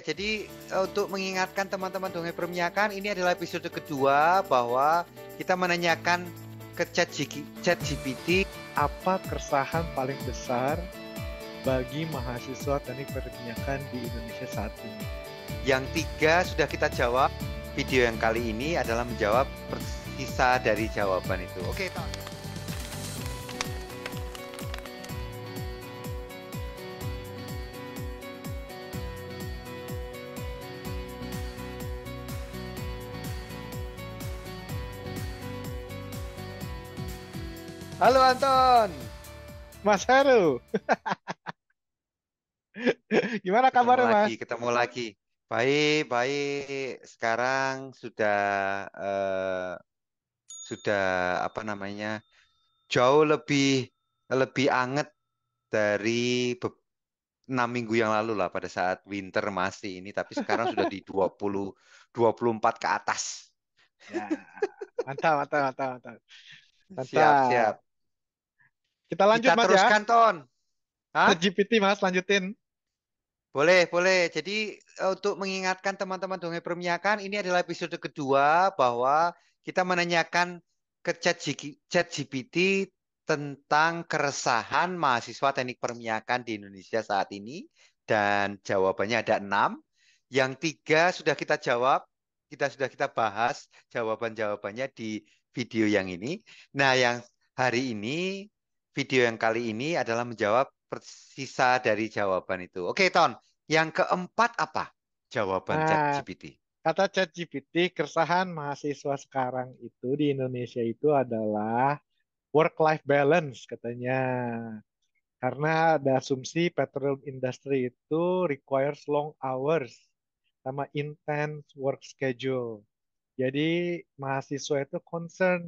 Jadi untuk mengingatkan teman-teman Dongeng Perminyakan, ini adalah episode kedua bahwa kita menanyakan ke ChatGPT. Apa keresahan paling besar bagi mahasiswa teknik perminyakan di Indonesia saat ini? Yang tiga sudah kita jawab. Video yang kali ini adalah menjawab sisa dari jawaban itu. Oke, Ton. Halo Anton. Mas Heru, gimana Ketemu kabarnya lagi, Mas? ketemu lagi. Baik, baik. Sekarang sudah apa namanya? Jauh lebih lebih anget dari 6 minggu yang lalu lah pada saat winter masih ini, tapi sekarang sudah di 24 ke atas. Ya, mantap, mantap, mantap, mantap. Siap, Mantap. siap. Kita lanjut Kita Mas ya. teruskan, Ton. Hah? ChatGPT Mas, lanjutin. Boleh, boleh. Jadi untuk mengingatkan teman-teman Dongeng Perminyakan, ini adalah episode kedua bahwa kita menanyakan ke ChatGPT tentang keresahan mahasiswa teknik perminyakan di Indonesia saat ini. Dan jawabannya ada 6. Yang tiga sudah kita jawab, sudah kita bahas jawaban-jawabannya di video yang ini. Nah, yang hari ini, video yang kali ini adalah menjawab sisa dari jawaban itu. Oke, Ton. Yang keempat apa? Jawaban Nah, ChatGPT. kata ChatGPT, keresahan mahasiswa sekarang itu di Indonesia itu adalah work-life balance katanya. Karena ada asumsi petroleum industry itu requires long hours sama intense work schedule. Jadi mahasiswa itu concern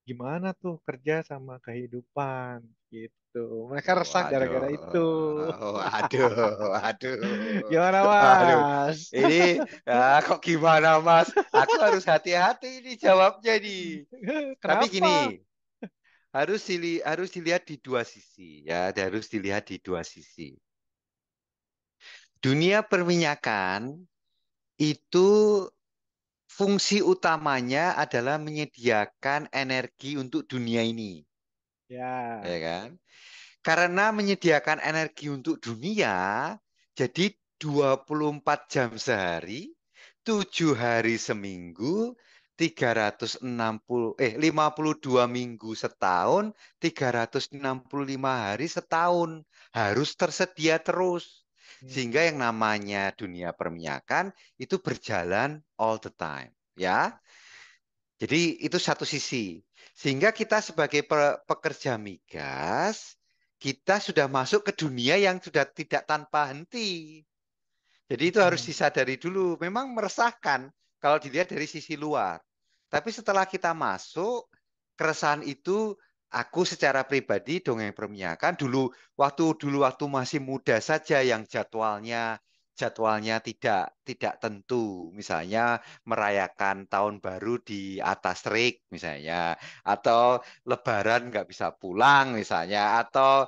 gimana tuh kerja sama kehidupan gitu. Mereka resah gara-gara itu. Waduh, waduh, waduh, Gimana waduh. Mas? Ini kok gimana, Mas? Aku harus hati-hati ini jawabnya nih. Tapi gini, Kenapa? harus dilihat di dua sisi ya, harus dilihat di dua sisi. Dunia perminyakan itu fungsi utamanya adalah menyediakan energi untuk dunia ini, ya Ya. kan? Karena menyediakan energi untuk dunia, jadi 24 jam sehari, 7 hari seminggu, 52 minggu setahun, 365 hari setahun harus tersedia terus. Sehingga Hmm. yang namanya dunia perminyakan itu berjalan all the time, ya. Jadi itu satu sisi. Sehingga kita sebagai pekerja migas, kita sudah masuk ke dunia yang sudah tidak tanpa henti. Jadi itu harus Hmm. disadari dulu. Memang meresahkan kalau dilihat dari sisi luar. Tapi setelah kita masuk, keresahan itu aku secara pribadi dongeng perminyakan dulu waktu masih muda saja yang jadwalnya tidak tentu. Misalnya merayakan tahun baru di atas rig misalnya, atau Lebaran nggak bisa pulang misalnya, atau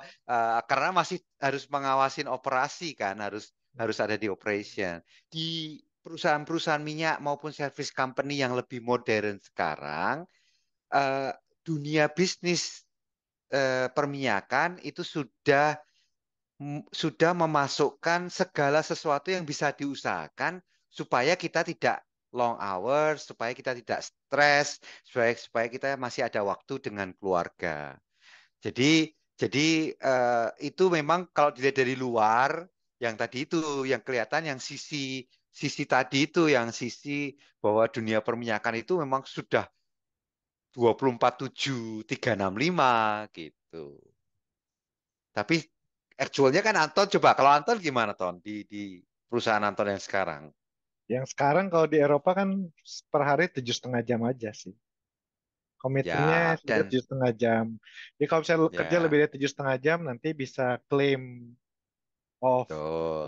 karena masih harus mengawasin operasi kan, harus ada di operation. Di perusahaan-perusahaan minyak maupun service company yang lebih modern sekarang, eh, dunia bisnis perminyakan itu sudah memasukkan segala sesuatu yang bisa diusahakan supaya kita tidak long hours, supaya kita tidak stres, supaya kita masih ada waktu dengan keluarga. Jadi itu memang kalau dilihat dari luar, yang tadi itu yang kelihatan yang sisi tadi itu yang sisi bahwa dunia perminyakan itu memang sudah 24/7, 365 gitu. Tapi actualnya kan Anton, coba kalau Anton gimana Ton di perusahaan Anton yang sekarang? Yang sekarang kalau di Eropa kan per hari 7,5 jam aja sih. Komitmennya Ya, sebenarnya dan 7,5 jam. Jadi kalau misalnya lu kerja lebih ya, dari 7,5 jam, nanti bisa claim off. Gitu. tuh,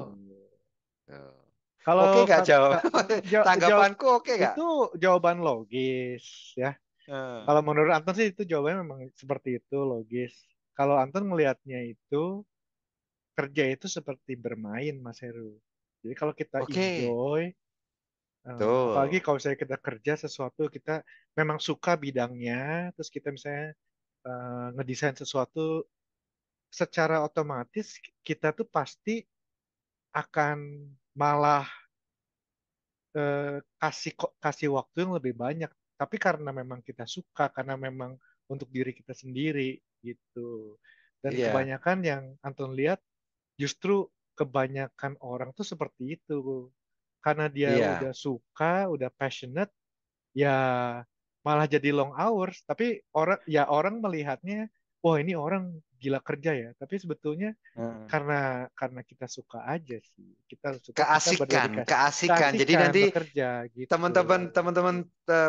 tuh. Kalau Oke nggak jawab? jawab Tanggapanku oke nggak? itu jawaban logis ya. Eh. Kalau menurut Anton sih itu jawabannya memang seperti itu logis. Kalau Anton melihatnya itu kerja itu seperti bermain Mas Heru. Jadi kalau kita Oke, enjoy, apalagi tuh. kalau misalnya kita kerja sesuatu, kita memang suka bidangnya, terus kita misalnya ngedesain sesuatu, secara otomatis kita tuh pasti akan malah kasih waktu yang lebih banyak. Tapi karena memang kita suka, karena memang untuk diri kita sendiri gitu. Dan Iya, kebanyakan yang Anton lihat justru kebanyakan orang tuh seperti itu. Karena dia udah iya. suka, udah passionate, ya malah jadi long hours. Tapi orang melihatnya, wah ini orang gila kerja ya. Tapi sebetulnya Heeh. karena kita suka aja sih. Kita suka, kita Keasikan, berdedikasi, keasikan. Jadi keasikan nanti bekerja gitu. teman-teman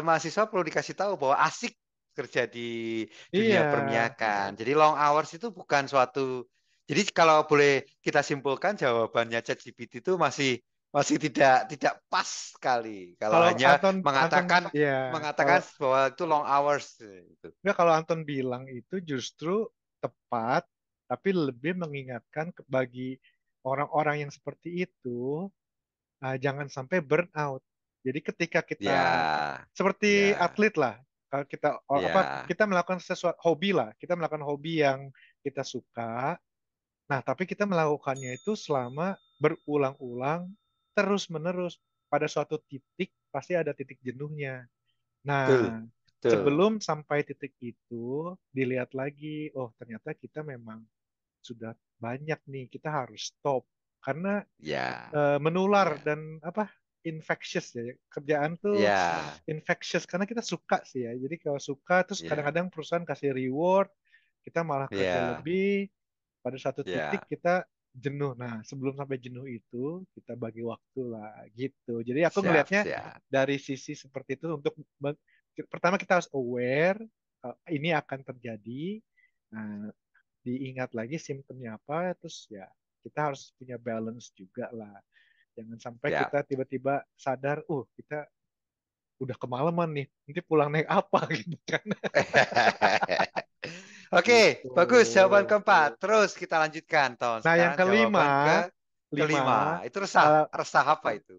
mahasiswa perlu dikasih tahu bahwa asik kerja di Iya, dunia permiakan. Jadi long hours itu bukan suatu. Jadi kalau boleh kita simpulkan jawabannya ChatGPT itu masih masih tidak pas sekali. Kalau kalau hanya Anton mengatakan ya kalau mengatakan bahwa itu long hours itu. kalau Anton bilang itu justru tepat, tapi lebih mengingatkan bagi orang-orang yang seperti itu, jangan sampai burn out. Jadi ketika kita Ya, seperti ya, atlet lah, kalau kita apa ya. kita melakukan sesuatu hobi lah, kita melakukan hobi yang kita suka. Nah, tapi kita melakukannya itu selama berulang-ulang, terus-menerus. Pada suatu titik, pasti ada titik jenuhnya. Betul, Nah, betul. sebelum sampai titik itu, dilihat lagi, oh ternyata kita memang sudah banyak nih, kita harus stop. Karena Ya, menular ya, dan apa, infectious ya. Kerjaan tuh ya, infectious, karena kita suka sih ya. Jadi kalau suka, terus ya, kadang-kadang perusahaan kasih reward, kita malah kerja ya, lebih, pada satu titik ya. kita jenuh. Nah, sebelum sampai jenuh itu kita bagi waktu lah gitu. Jadi aku Siap, ngelihatnya siap. dari sisi seperti itu untuk pertama kita harus aware ini akan terjadi. Nah, diingat lagi simptomnya apa, terus ya kita harus punya balance juga lah. Jangan sampai Siap. kita tiba-tiba sadar, kita udah kemalaman nih, nanti pulang naik apa gitu kan. Oke, Gitu. bagus jawaban keempat. Terus kita lanjutkan, Ton. Nah, yang Sekarang kelima, jawaban lima, kelima. Itu resah. kalau Resah apa itu?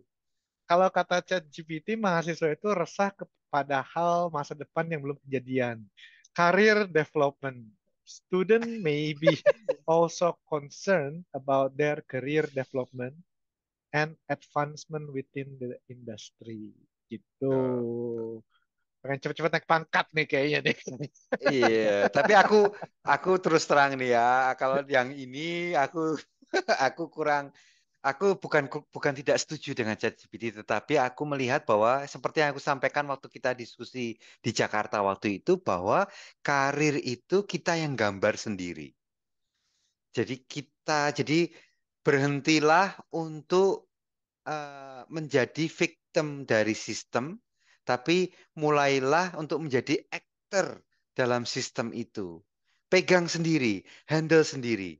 Kalau kata ChatGPT, mahasiswa itu resah kepada hal masa depan yang belum kejadian. Career development. Student may be also concerned about their career development and advancement within the industry. Gitu. Tuh. Pengen cepet-cepet naik pangkat nih kayaknya deh. Iya, tapi aku terus terang nih ya, kalau yang ini aku aku kurang aku bukan tidak setuju dengan ChatGPT, tetapi aku melihat bahwa seperti yang aku sampaikan waktu kita diskusi di Jakarta waktu itu bahwa karir itu kita yang gambar sendiri. Jadi berhentilah untuk menjadi victim dari sistem, tapi mulailah untuk menjadi aktor dalam sistem itu. Pegang sendiri, handle sendiri,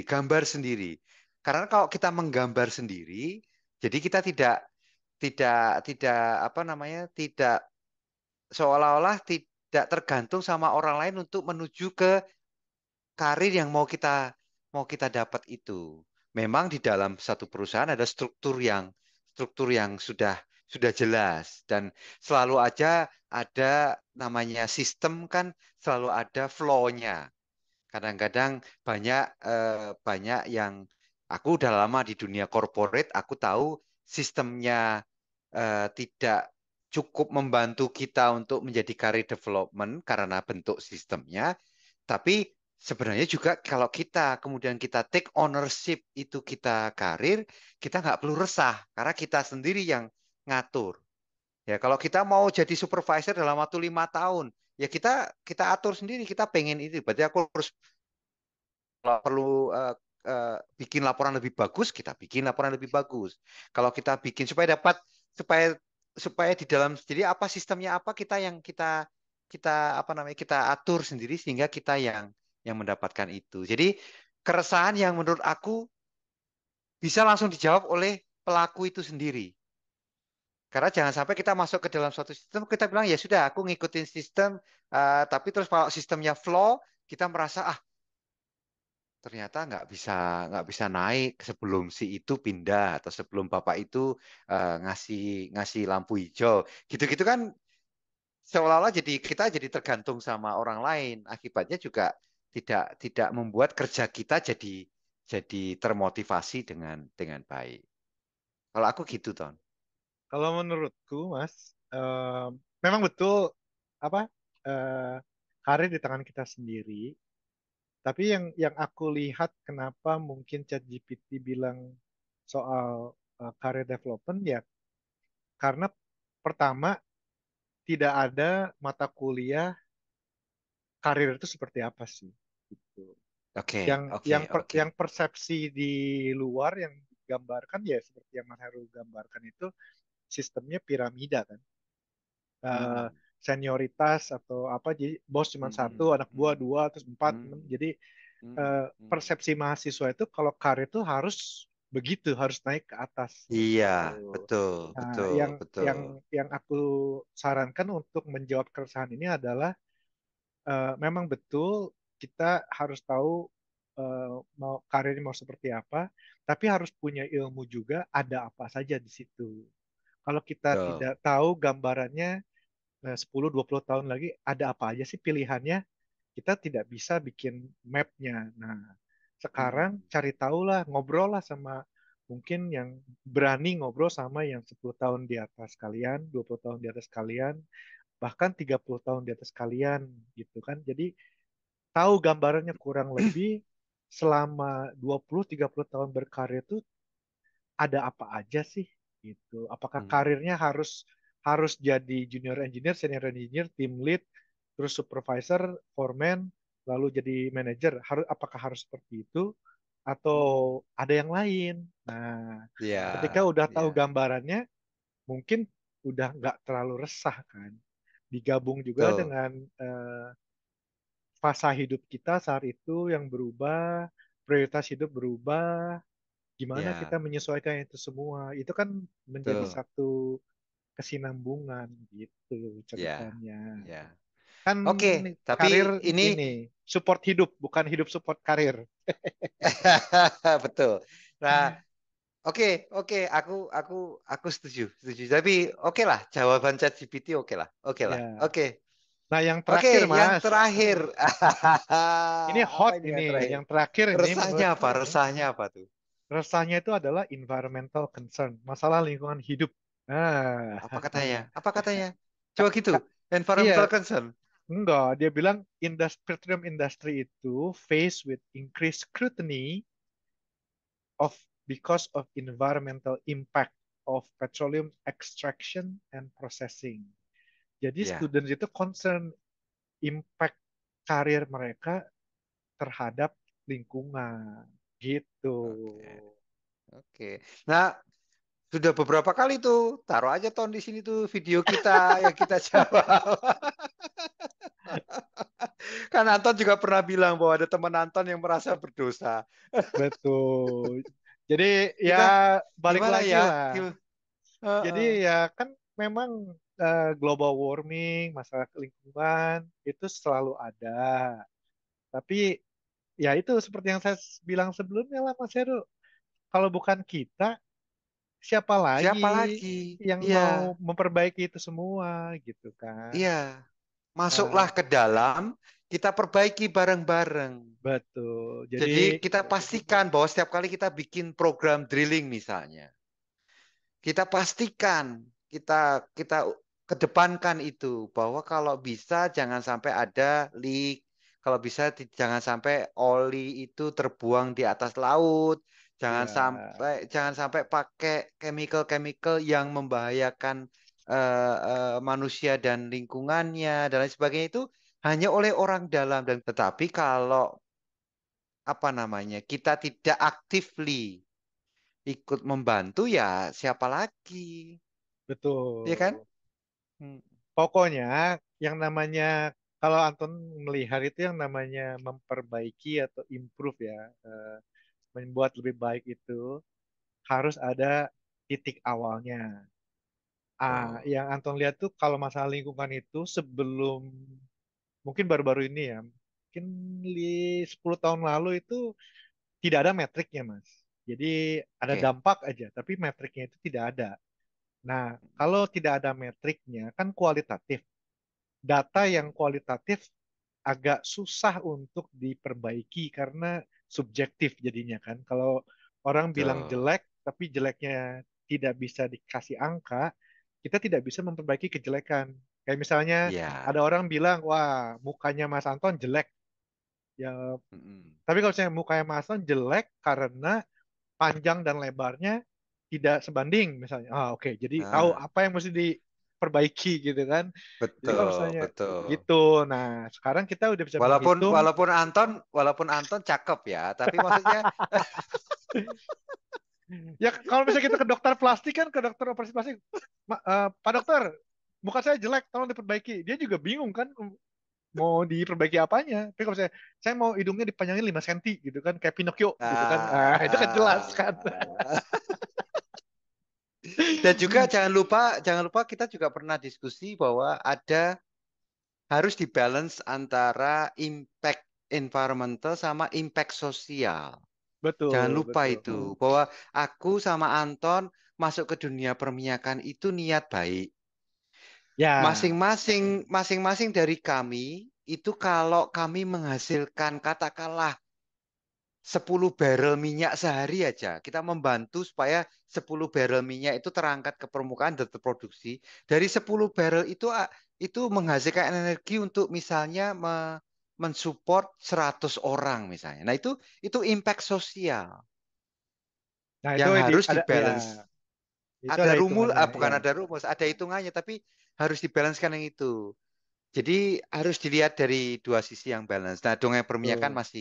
gambar sendiri. Karena kalau kita menggambar sendiri, jadi kita tidak apa namanya, tidak seolah-olah tidak tergantung sama orang lain untuk menuju ke karir yang mau kita dapat itu. Memang di dalam satu perusahaan ada struktur yang sudah jelas dan selalu aja ada namanya sistem kan selalu ada flow-nya. Kadang-kadang banyak yang aku udah lama di dunia corporate, aku tahu sistemnya tidak cukup membantu kita untuk menjadi career development karena bentuk sistemnya, tapi sebenarnya juga kalau kita kemudian kita take ownership itu kita karir, kita nggak perlu resah karena kita sendiri yang ngatur. Ya, kalau kita mau jadi supervisor dalam waktu 5 tahun, ya kita kita atur sendiri. Kita pengen itu. Berarti aku harus kalau perlu bikin laporan lebih bagus, kita bikin laporan lebih bagus. Kalau kita bikin supaya supaya di dalam jadi apa sistemnya apa kita yang kita kita apa namanya kita atur sendiri sehingga kita yang mendapatkan itu. Jadi keresahan yang menurut aku bisa langsung dijawab oleh pelaku itu sendiri. Karena jangan sampai kita masuk ke dalam suatu sistem, kita bilang ya sudah, aku ngikutin sistem, tapi terus kalau sistemnya flow, kita merasa ternyata nggak bisa naik sebelum si itu pindah atau sebelum bapak itu ngasih ngasih lampu hijau gitu-gitu kan seolah-olah kita jadi tergantung sama orang lain akibatnya juga tidak membuat kerja kita jadi termotivasi dengan baik kalau aku gitu Ton. Kalau menurutku, Mas, memang betul apa eh, karir di tangan kita sendiri. Tapi yang aku lihat kenapa mungkin ChatGPT bilang soal career development ya karena pertama tidak ada mata kuliah karir itu seperti apa sih gitu. Oke Yang oke oke. yang persepsi di luar yang digambarkan ya seperti yang Mas Heru gambarkan itu sistemnya piramida kan. Eh, Hmm, Senioritas atau apa jadi bos cuma hmm, satu, hmm, anak buah hmm, dua, terus empat, enam. hmm, Jadi hmm, hmm. persepsi mahasiswa itu kalau karir itu harus begitu, harus naik ke atas Iya gitu. betul Nah, betul betul. yang aku sarankan untuk menjawab keresahan ini adalah memang betul kita harus tahu eh, mau karirnya mau seperti apa, tapi harus punya ilmu juga ada apa saja di situ. Kalau kita Betul. tidak tahu gambarannya 10-20 tahun lagi ada apa aja sih pilihannya, kita tidak bisa bikin mapnya. Nah, sekarang Hmm. cari tahu lah, ngobrol lah sama mungkin yang berani ngobrol sama yang 10 tahun di atas kalian, 20 tahun di atas kalian, bahkan 30 tahun di atas kalian gitu kan. Jadi tahu gambarannya kurang lebih selama 20-30 tahun berkarir itu ada apa aja sih gitu. Apakah Hmm. karirnya harus harus jadi junior engineer, senior engineer, team lead, terus supervisor, foreman, lalu jadi manager. Apakah harus seperti itu atau Hmm. ada yang lain? Nah, Iya, ketika udah iya, tahu gambarannya, mungkin udah nggak terlalu resah kan. Digabung juga betul. dengan fasa hidup kita saat itu yang berubah, prioritas hidup berubah, gimana kita Iya, menyesuaikan itu semua. Itu kan menjadi betul. satu kesinambungan gitu Iya, ceritanya. iya. Kan Oke, tapi karir ini ini support hidup, bukan hidup support karir. betul. Nah, oke, oke, aku setuju, setuju. Tapi oke lah, jawaban ChatGPT oke lah. Ya. Oke. Nah, yang Oke, terakhir, yang Mas. terakhir. Ini Apa hot ini yang ini. terakhir? Yang terakhir ini Resahnya apa? menurutku Resahnya apa tuh? resahnya itu adalah environmental concern, masalah lingkungan hidup. Nah, Apa katanya? Apa katanya? Coba gitu. Environmental iya, concern. enggak, dia bilang petroleum industry itu faced with increased scrutiny of because of environmental impact of petroleum extraction and processing. Jadi Ya. students itu concern impact karir mereka terhadap lingkungan gitu. Oke. Oke. Nah, sudah beberapa kali tuh, taruh aja Ton di sini tuh video kita yang kita jawab. Kan Anton juga pernah bilang bahwa ada teman Anton yang merasa berdosa. Betul. Jadi ya Kita balik gimana lagi ya? lah. Jadi Heeh. ya kan memang global warming, masalah lingkungan itu selalu ada. Tapi ya itu seperti yang saya bilang sebelumnya lah Mas Heru. Kalau bukan kita, siapa lagi Siapa lagi? yang Iya, mau memperbaiki itu semua gitu kan? iya. Masuklah Eh, ke dalam, kita perbaiki bareng-bareng. betul. Jadi Jadi kita pastikan bahwa setiap kali kita bikin program drilling misalnya, kita pastikan kita kedepankan itu bahwa kalau bisa jangan sampai ada leak, kalau bisa jangan sampai oli itu terbuang di atas laut, ya jangan sampai pakai chemical-chemical yang membahayakan manusia dan lingkungannya dan lain sebagainya itu hanya oleh orang dalam dan tetapi kalau apa namanya kita tidak actively ikut membantu ya siapa lagi, ya kan? betul. Hmm. Pokoknya yang namanya kalau Anton melihat itu yang namanya memperbaiki atau improve ya, membuat lebih baik itu harus ada titik awalnya. Tuh. Yang Anton lihat tuh kalau masalah lingkungan itu sebelum mungkin baru-baru ini ya, mungkin 10 tahun lalu itu tidak ada metriknya, Mas. Jadi ada Oke. dampak aja, tapi metriknya itu tidak ada. Nah, kalau tidak ada metriknya kan kualitatif. Data yang kualitatif agak susah untuk diperbaiki karena subjektif jadinya kan. Kalau orang bilang Betul. jelek, tapi jeleknya tidak bisa dikasih angka, kita tidak bisa memperbaiki kejelekan. Kayak misalnya Iya. ada orang bilang, wah mukanya Mas Anton jelek. Ya, Mm-mm. tapi kalau misalnya mukanya Mas Anton jelek karena panjang dan lebarnya tidak sebanding misalnya. Ah, oke, jadi tahu Ah, apa yang mesti diperbaiki gitu kan. Jadi kalau betul, misalnya betul. gitu, nah sekarang kita udah bisa Walaupun menghitung. walaupun Anton cakep ya, tapi maksudnya Ya kalau misalnya kita ke dokter plastik kan, ke dokter operasi plastik, Pak dokter, muka saya jelek, tolong diperbaiki. Dia juga bingung kan mau diperbaiki apanya. Tapi kalau saya mau hidungnya dipanjangin 5 cm gitu kan, kayak Pinocchio gitu kan. Ah, itu kan jelas kan. dan juga jangan lupa kita juga pernah diskusi bahwa harus dibalance antara impact environmental sama impact sosial. Jangan Betul, lupa betul. itu bahwa aku sama Anton masuk ke dunia perminyakan itu niat baik. Ya, Masing-masing dari kami itu kalau kami menghasilkan katakanlah 10 barrel minyak sehari aja, kita membantu supaya 10 barrel minyak itu terangkat ke permukaan dan terproduksi. Dari 10 barrel itu menghasilkan energi untuk misalnya mensupport 100 orang misalnya. Nah, itu impact sosial nah itu yang harus ada ya, dibalance. itu ada hitungannya ya. Bukan ada rumus, ada hitungannya, tapi harus dibalancekan yang itu. Jadi harus dilihat dari dua sisi yang balance. Nah, dongeng perminyakan Betul.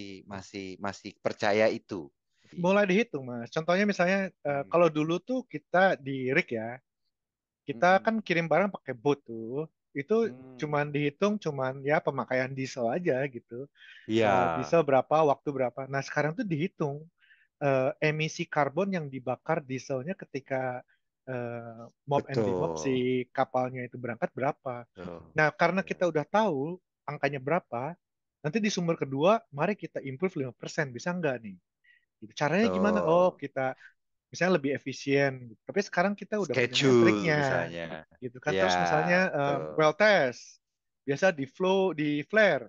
masih percaya itu. Jadi, Mulai dihitung, Mas. Contohnya misalnya hmm, kalau dulu tuh kita di rig ya, kita kan mm-mm, kirim barang pakai boat tuh. Itu cuman hmm. dihitung cuman ya pemakaian diesel aja gitu. Iya, Diesel berapa, waktu berapa. Nah, sekarang tuh dihitung emisi karbon yang dibakar dieselnya ketika mob and demob si betul. kapalnya itu berangkat berapa. Betul. Nah, karena Ya, kita udah tahu angkanya berapa, nanti di sumber kedua, mari kita improve 5%. Bisa nggak nih? Gitu. Caranya gimana? Oh, betul. kita misalnya lebih efisien. Gitu. Tapi sekarang kita udah punya Schedule metriknya, misalnya. gitu kan. Ya, Terus misalnya betul. well test, biasa di flow, di flare.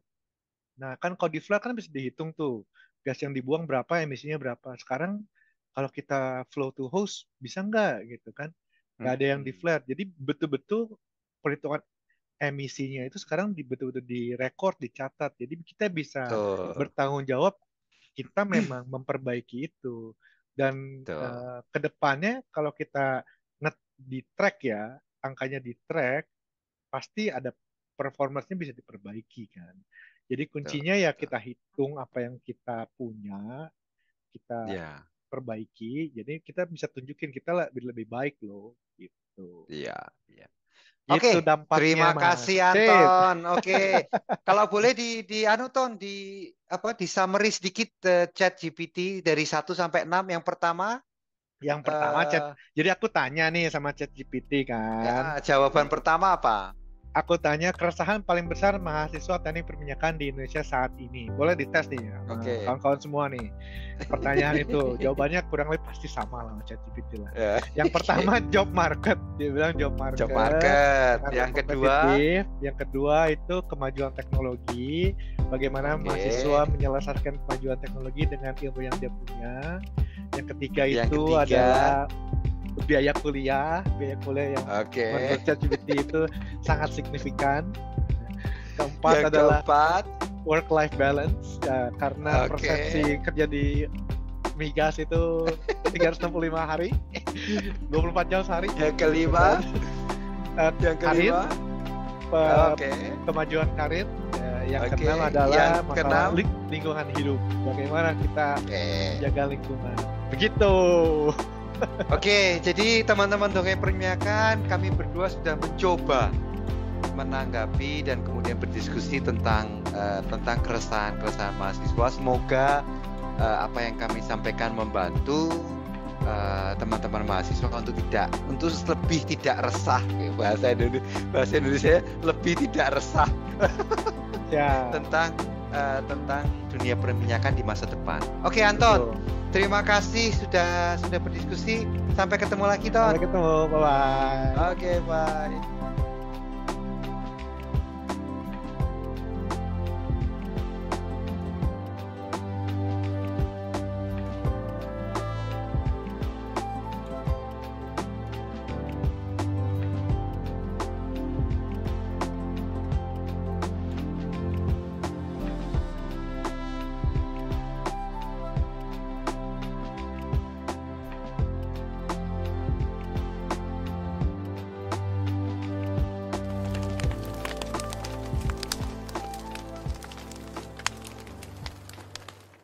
Nah, kan kalau di flare kan bisa dihitung tuh gas yang dibuang berapa, emisinya berapa. Sekarang kalau kita flow to hose bisa nggak gitu kan? Nggak ada yang di Mm-mm, flare. Jadi betul-betul perhitungan emisinya itu sekarang betul-betul direkord, dicatat. Jadi kita bisa betul. bertanggung jawab kita memang memperbaiki itu. Dan Betul. ke depannya kalau kita di track ya, angkanya di track, pasti ada performance-nya bisa diperbaiki kan. Jadi Betul. kuncinya ya Betul. kita hitung apa yang kita punya, kita Ya, perbaiki. Jadi kita bisa tunjukin kita lebih lebih baik loh gitu. iya, iya. Oke, Gitu dampaknya terima Mas. kasih Sip. Anton. Oke, kalau boleh di anu Ton, di summary sedikit chat GPT dari 1 sampai 6. Yang pertama, Yang pertama chat. eh Jadi aku tanya nih sama ChatGPT kan. ya jawaban pertama apa? Aku tanya keresahan paling besar mahasiswa teknik perminyakan di Indonesia saat ini. Boleh dites nih ya sama Oke. kawan-kawan semua nih. Pertanyaan itu jawabannya kurang lebih pasti sama lah sama ChatGPT lah. Ya, Yang oke. pertama job market, dia bilang job Job market market. karena Yang kedua, kompetitif. Yang kedua itu kemajuan teknologi, bagaimana mahasiswa oke. menyelesaikan kemajuan teknologi dengan ilmu yang dia punya. Yang ketiga Yang itu ketiga, adalah biaya kuliah yang oke. menurut ChatGPT itu sangat signifikan. Keempat Yang adalah keempat, work-life balance, ya, karena oke. persepsi kerja di migas itu 365 hari, 24 jam sehari, Yang gitu kelima, kan. yang Karir, kelima, pe- oke. kemajuan karir. Ya, yang Oke, keenam yang adalah masalah keenam, lingkungan hidup. Bagaimana kita oke. menjaga lingkungan. Begitu. Oke, jadi teman-teman dongeng perminyakan, kami berdua sudah mencoba menanggapi dan kemudian berdiskusi tentang keresahan mahasiswa. Semoga apa yang kami sampaikan membantu teman-teman mahasiswa untuk lebih tidak resah. Bahasa Indonesia lebih tidak resah Ya. tentang tentang dunia perminyakan di masa depan. Oke, Anton, terima kasih sudah berdiskusi. Sampai ketemu lagi, Ton. Sampai ketemu, bye-bye. Oke, bye.